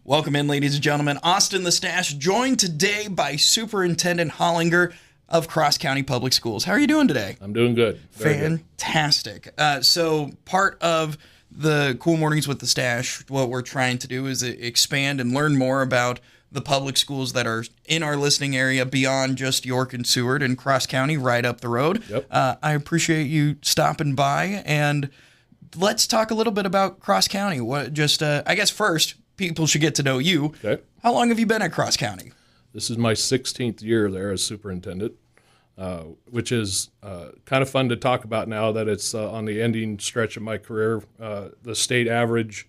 Welcome in, ladies and gentlemen. Austin the Stache, joined today by Superintendent Hollinger of Cross County Public Schools. How are you doing today? I'm doing good. Very Fantastic. So part of the Cool Mornings with the Stache, what we're trying to do is expand and learn more about the public schools that are in our listening area beyond just York and Seward and Cross County right up the road. Yep. I appreciate you stopping by, and let's talk a little bit about Cross County. I guess first, people should get to know you. Okay. How long have you been at Cross County? This is my 16th year there as superintendent, which is kind of fun to talk about now that it's on the ending stretch of my career. The state average,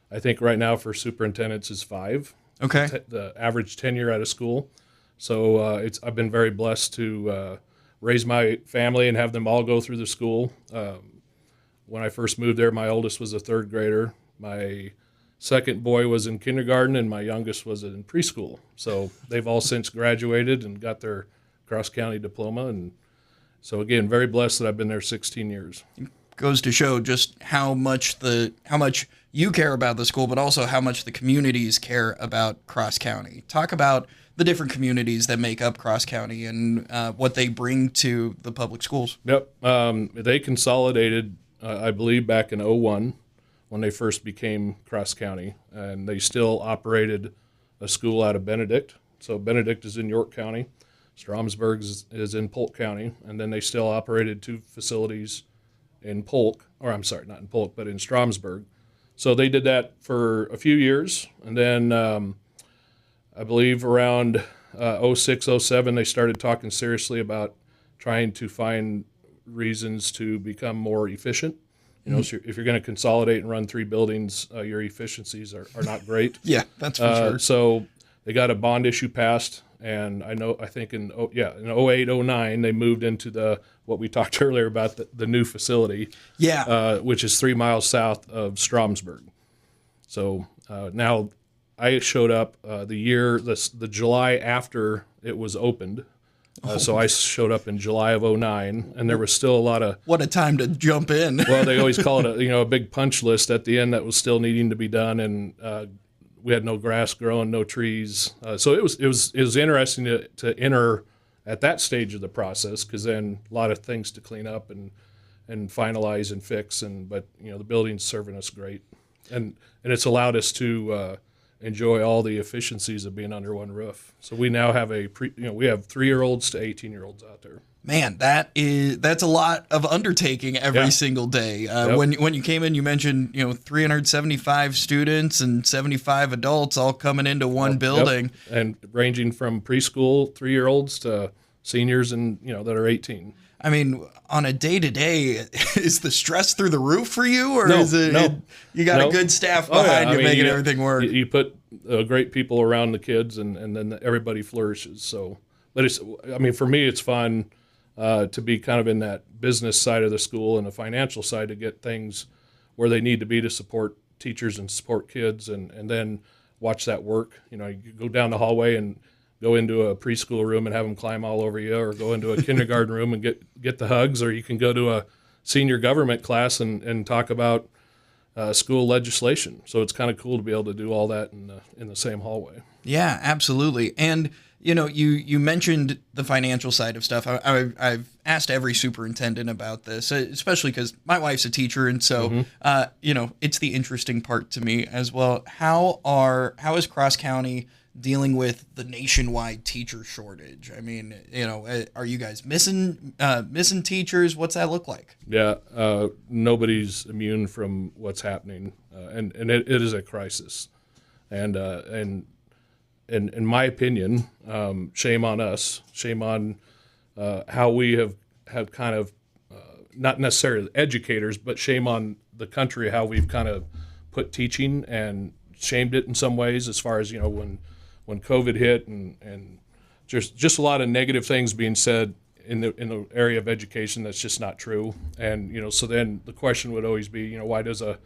I think right now for superintendents is 5. Okay. The average tenure at a school. So I've been very blessed to raise my family and have them all go through the school. When I first moved there, my oldest was a third grader. My second boy was in kindergarten, and my youngest was in preschool. So they've all since graduated and got their Cross County diploma. And so, again, very blessed that I've been there 16 years. Goes to show just how much you care about the school, but also how much the communities care about Cross County. Talk about the different communities that make up Cross County and what they bring to the public schools. Yep. They consolidated, I believe, back in '01 when they first became Cross County, and they still operated a school out of Benedict. So Benedict is in York County, Stromsburg is in Polk County, and then they still operated 2 facilities in Polk, or I'm sorry, not in Polk, but in Stromsburg. So they did that for a few years, and then I believe around '06, '07, they started talking seriously about trying to find reasons to become more efficient. You know, so if you're going to consolidate and run 3 buildings, your efficiencies are not great. Yeah, that's for sure. So they got a bond issue passed, and I think in '08, '09, they moved into what we talked earlier about, the new facility. Yeah. Which is 3 miles south of Stromsburg. So now I showed up the July after it was opened. So I showed up in July of '09, and there was still a lot of... What a time to jump in. Well, they always call it a big punch list at the end that was still needing to be done, and we had no grass growing, no trees. So it was interesting to enter at that stage of the process, because then a lot of things to clean up and finalize and fix. But the building's serving us great, and it's allowed us to enjoy all the efficiencies of being under one roof. So we now have we have 3-year-olds to 18-year-olds out there. Man, that's a lot of undertaking every single day. Yep. When you came in, you mentioned 375 students and 75 adults all coming into one building, and ranging from preschool 3-year-olds to seniors and that are 18. I mean, on a day-to-day, is the stress through the roof for you, or No, is it no. You got a good staff behind you making everything work? You put great people around the kids, and then everybody flourishes. So, but for me, it's fun to be kind of in that business side of the school and the financial side to get things where they need to be to support teachers and support kids, and then watch that work. You go down the hallway and go into a preschool room and have them climb all over you, or go into a kindergarten room and get the hugs, or you can go to a senior government class and talk about school legislation. So it's kind of cool to be able to do all that in the same hallway. Yeah, absolutely. And you mentioned the financial side of stuff. I've asked every superintendent about this, especially because my wife's a teacher, and so it's the interesting part to me as well. How is Cross County dealing with the nationwide teacher shortage? I mean, are you guys missing teachers? What's that look like? Yeah, nobody's immune from what's happening, and it is a crisis, and in my opinion, shame on us, shame on how we have kind of not necessarily educators, but shame on the country, how we've kind of put teaching and shamed it in some ways, as far as when COVID hit, and just a lot of negative things being said in the area of education that's just not true. And so then the question would always be, why does an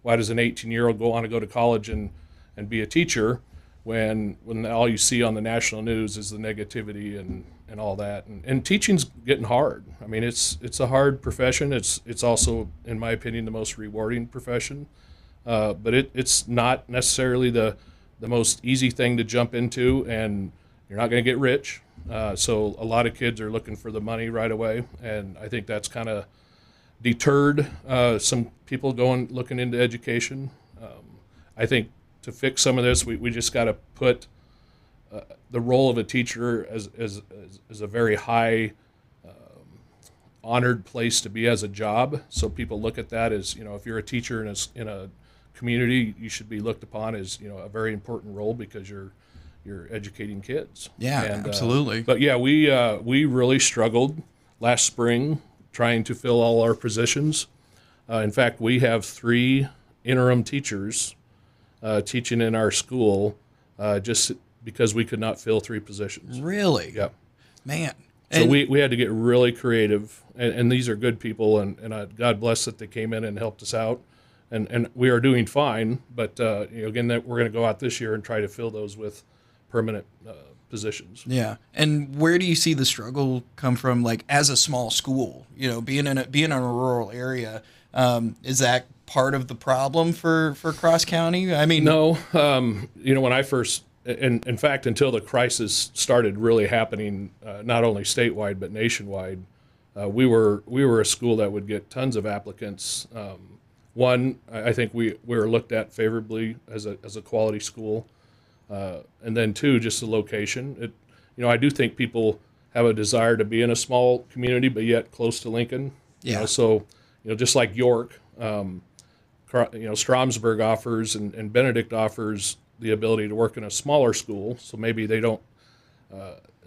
18-year-old go on to go to college and be a teacher when all you see on the national news is the negativity and all that. And teaching's getting hard. I mean, it's a hard profession. It's also, in my opinion, the most rewarding profession. But it's not necessarily the the most easy thing to jump into, and you're not going to get rich. So a lot of kids are looking for the money right away, and I think that's kind of deterred some people looking into education. I think to fix some of this, we just got to put the role of a teacher as a very high honored place to be as a job. So people look at that as, if you're a teacher in a community, you should be looked upon as, a very important role because you're educating kids. Yeah, absolutely. But yeah, we really struggled last spring trying to fill all our positions. In fact, we have 3 interim teachers teaching in our school just because we could not fill 3 positions. Really? Yeah. Man. So we had to get really creative, and these are good people, and God bless that they came in and helped us out, and we are doing fine. But again, that we're going to go out this year and try to fill those with permanent positions. Yeah. And where do you see the struggle come from? Like as a small school, being in a rural area, is that part of the problem for Cross County? I mean, no. When I first. In fact, until the crisis started really happening, not only statewide but nationwide, we were a school that would get tons of applicants. One, I think we were looked at favorably as a quality school, and then 2, just the location. I do think people have a desire to be in a small community, but yet close to Lincoln. Yeah. So just like York, Stromsburg offers and Benedict offers the ability to work in a smaller school, so maybe they don't,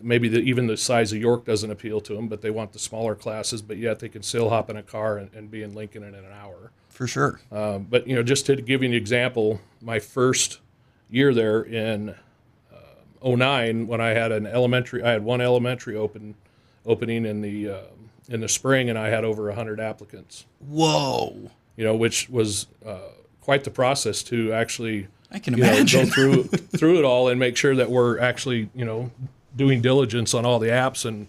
even the size of York doesn't appeal to them, but they want the smaller classes, but yet they can still hop in a car and be in Lincoln in an hour. For sure. But just to give you an example, my first year there in 2009, when I had one elementary opening in the spring, and I had over 100 applicants. Whoa. Which was quite the process to actually. I can imagine. Go through it all and make sure that we're actually, doing diligence on all the apps. And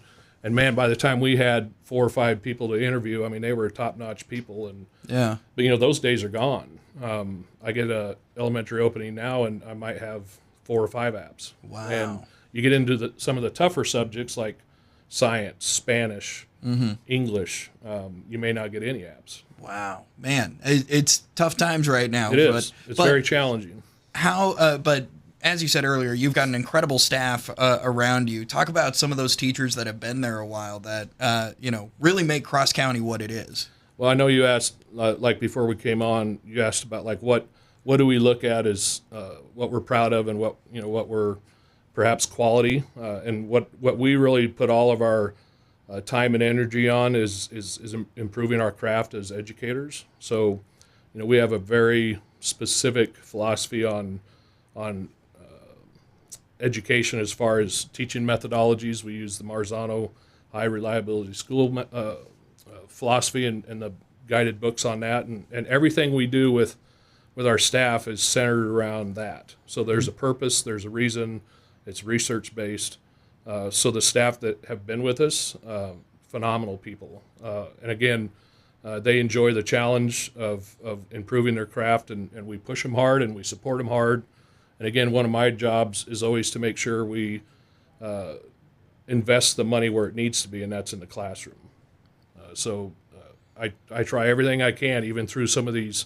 man, by the time we had 4 or 5 people to interview, I mean, they were top-notch people. And yeah. But, those days are gone. I get a elementary opening now, and I might have 4 or 5 apps. Wow. And you get into some of the tougher subjects like science, Spanish, English, you may not get any apps. Wow, man, it's tough times right now. It is. It's very challenging. But as you said earlier, you've got an incredible staff around you. Talk about some of those teachers that have been there a while that really make Cross County what it is. Well, I know you asked like before we came on. You asked about like what do we look at as what we're proud of and what we're perhaps quality and what we really put all of our time and energy on is improving our craft as educators. So, we have a very specific philosophy on education as far as teaching methodologies. We use the Marzano high reliability school philosophy and the guided books on that, and everything we do with our staff is centered around that. So there's a purpose, there's a reason, it's research based. So the staff that have been with us, phenomenal people, and again, they enjoy the challenge of improving their craft, and we push them hard and we support them hard. And again, one of my jobs is always to make sure we invest the money where it needs to be, and that's in the classroom. I try everything I can, even through some of these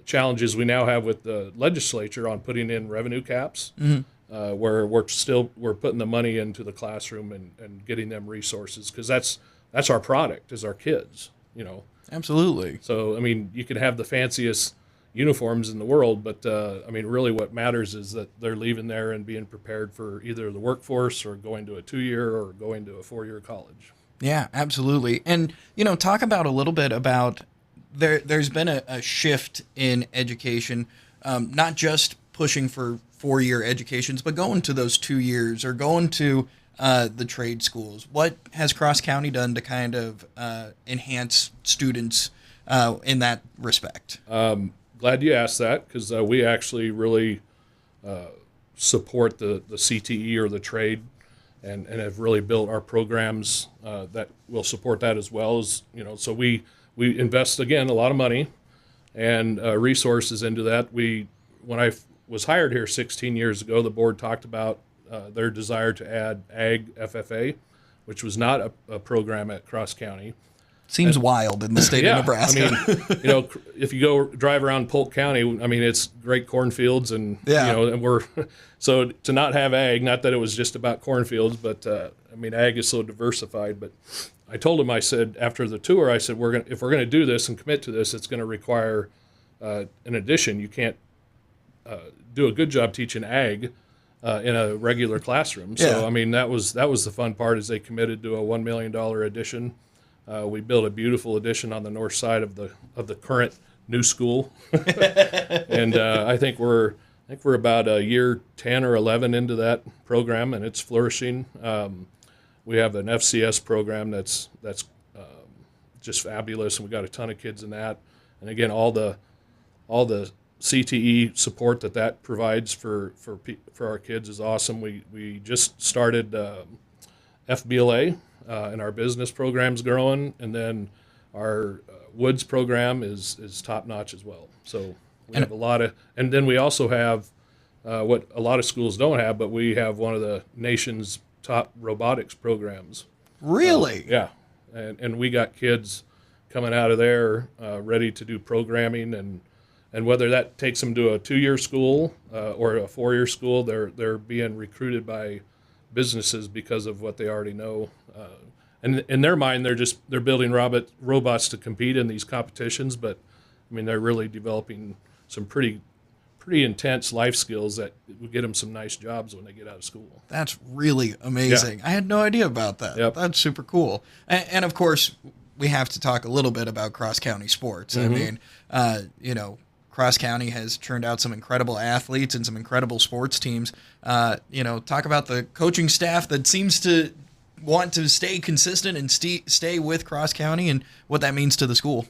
challenges we now have with the legislature on putting in revenue caps, where we're putting the money into the classroom and getting them resources, because that's our product, is our kids, Absolutely. So, I mean, you can have the fanciest uniforms in the world, but, really what matters is that they're leaving there and being prepared for either the workforce or going to a 2-year or going to a 4-year college. Yeah, absolutely. And, talk about a little bit about there's been a shift in education, not just pushing for 4-year educations, but going to those 2 years or going to the trade schools. What has Cross County done to kind of enhance students in that respect? Glad you asked that, because we actually really support the CTE or the trade, and have really built our programs that will support that as well. As so we invest, again, a lot of money and resources into that. When I was hired here 16 years ago, the board talked about their desire to add Ag FFA, which was not a program at Cross County. Seems wild in the state of Nebraska. I mean, if you go drive around Polk County, I mean, it's great cornfields, and and we're so to not have ag. Not that it was just about cornfields, but I mean, ag is so diversified. But I told him, I said after the tour, I said if we're gonna do this and commit to this, it's going to require an addition. You can't do a good job teaching ag in a regular classroom. So I mean, that was the fun part, is they committed to a $1 million addition. We built a beautiful addition on the north side of the current new school, and I think we're about a year 10 or 11 into that program, and it's flourishing. We have an FCS program that's just fabulous, and we got a ton of kids in that. And again, all the CTE support that provides for our kids is awesome. We just started FBLA. And our business program's growing, and then our Woods program is top notch as well. So we have a lot of, and then we also have what a lot of schools don't have, but we have one of the nation's top robotics programs. Really? Yeah, and we got kids coming out of there ready to do programming, and whether that takes them to a 2-year school or a 4-year school, they're being recruited by businesses because of what they already know. And in their mind, they're building robots to compete in these competitions, but I mean, they're really developing some pretty intense life skills that will get them some nice jobs when they get out of school. That's really amazing. I had no idea about that. Yep. That's super cool. And of course, we have to talk a little bit about Cross County sports. I mean, Cross County has turned out some incredible athletes and some incredible sports teams. Talk about the coaching staff that seems to want to stay consistent and stay with Cross County, and what that means to the school.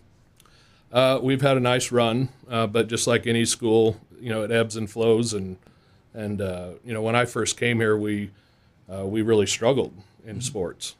We've had a nice run, but just like any school, it ebbs and flows. And when I first came here, we really struggled in sports.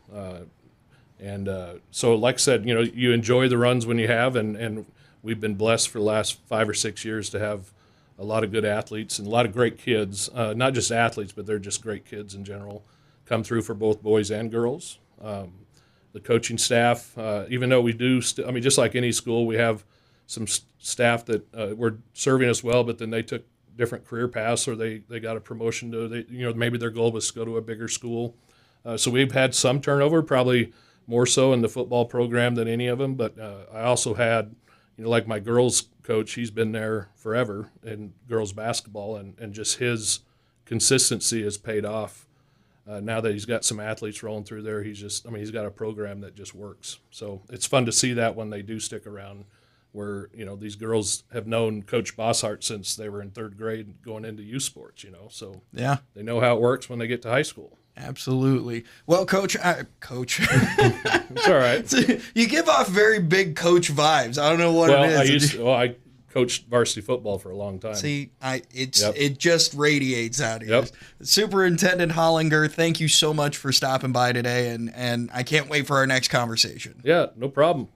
So like I said, you enjoy the runs when you have, and we've been blessed for the last 5 or 6 years to have a lot of good athletes and a lot of great kids, not just athletes, but they're just great kids in general, come through for both boys and girls. The coaching staff, even though we do, just like any school, we have some staff that were serving us well, but then they took different career paths, or they got a promotion to, maybe their goal was to go to a bigger school. So we've had some turnover, probably more so in the football program than any of them. But I also had, like my girls coach, he's been there forever in girls basketball, and just his consistency has paid off. Now that he's got some athletes rolling through there, he's got a program that just works. So it's fun to see that when they do stick around, where, these girls have known Coach Bosshart since they were in 3rd grade going into youth sports, so yeah, they know how it works when they get to high school. Absolutely. Well, Coach. It's all right. You give off very big coach vibes. I don't know what it is. I coached varsity football for a long time. See, it just radiates out of you. Yep. Superintendent Hollinger, thank you so much for stopping by today, and I can't wait for our next conversation. Yeah, no problem.